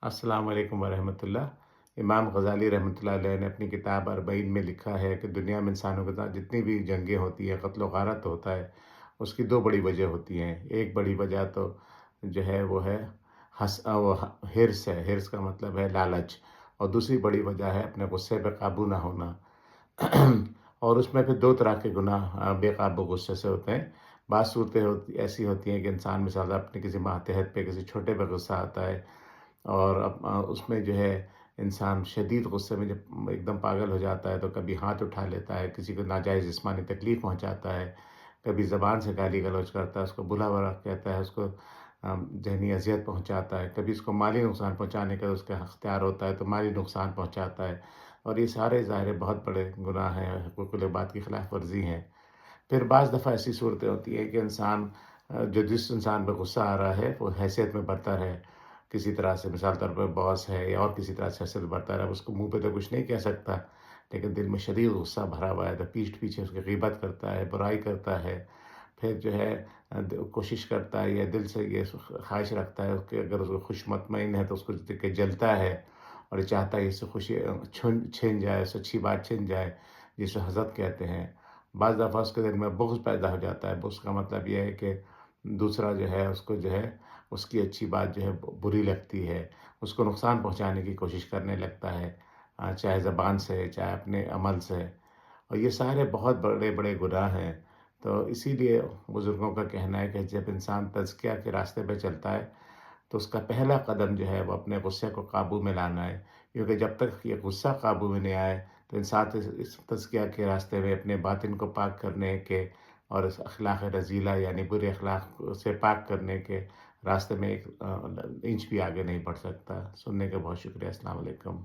السلام علیکم ورحمۃ اللہ۔ امام غزالی رحمۃ اللہ علیہ نے اپنی کتاب اربعین میں لکھا ہے کہ دنیا میں انسانوں کے ساتھ جتنی بھی جنگیں ہوتی ہیں، قتل و غارت ہوتا ہے، اس کی دو بڑی وجہ ہوتی ہیں۔ ایک بڑی وجہ تو جو ہے وہ ہے وہ حرص ہے، حرص کا مطلب ہے لالچ، اور دوسری بڑی وجہ ہے اپنے غصے پہ قابو نہ ہونا۔ اور اس میں پھر دو طرح کے گناہ بے قابو غصے سے ہوتے ہیں۔ بعض صورتیں ایسی ہوتی ہیں کہ انسان مثال اپنے کسی ماتحت پہ، کسی چھوٹے پہ غصہ آتا ہے، اور اس میں جو ہے انسان شدید غصے میں جب ایک دم پاگل ہو جاتا ہے تو کبھی ہاتھ اٹھا لیتا ہے، کسی کو ناجائز جسمانی تکلیف پہنچاتا ہے، کبھی زبان سے گالی گلوچ کرتا ہے، اس کو بلا برا کہتا ہے، اس کو ذہنی اذیت پہنچاتا ہے، کبھی اس کو مالی نقصان پہنچانے کا اس کا اختیار ہوتا ہے تو مالی نقصان پہنچاتا ہے، اور یہ سارے ظاہر بہت بڑے گناہ ہیں، حقوق العباد کی خلاف ورزی ہیں۔ پھر بعض دفعہ ایسی صورتیں ہوتی ہیں کہ انسان جو جس انسان پہ غصہ آ رہا ہے وہ حیثیت میں برتر ہے، کسی طرح سے مثال طور پر باس ہے یا اور کسی طرح سے حیثیت برتر ہے، اس کو منہ پہ تو کچھ نہیں کہہ سکتا، لیکن دل میں شدید غصہ بھرا ہوا ہے تو پیٹھ پیچھے اس کی غیبت کرتا ہے، برائی کرتا ہے، پھر جو ہے کوشش کرتا ہے یا دل سے یہ خواہش رکھتا ہے کہ اگر اس کو خوش مطمئن ہے تو اس کو دیکھ کے جلتا ہے، اور یہ چاہتا ہے اس سے خوشی چھن جائے، اس سے اچھی بات چھن جائے، جسے حسد کہتے ہیں۔ بعض دفعہ اس کے دل میں بغض پیدا ہو جاتا ہے۔ بغض کا مطلب یہ ہے کہ دوسرا جو ہے اس کو جو ہے اس کی اچھی بات جو ہے بری لگتی ہے، اس کو نقصان پہنچانے کی کوشش کرنے لگتا ہے، چاہے زبان سے چاہے اپنے عمل سے، اور یہ سارے بہت بڑے بڑے گناہ ہیں۔ تو اسی لیے بزرگوں کا کہنا ہے کہ جب انسان تزکیہ کے راستے پہ چلتا ہے تو اس کا پہلا قدم جو ہے وہ اپنے غصے کو قابو میں لانا ہے، کیونکہ جب تک یہ غصہ قابو میں نہیں آئے تو انسان اس تزکیہ کے راستے میں اپنے باطن کو پاک کرنے کے اور اس اخلاق رذیلہ یعنی برے اخلاق سے پاک کرنے کے راستے میں ایک انچ بھی آگے نہیں بڑھ سکتا۔ سننے کا بہت شکریہ۔ السلام علیکم۔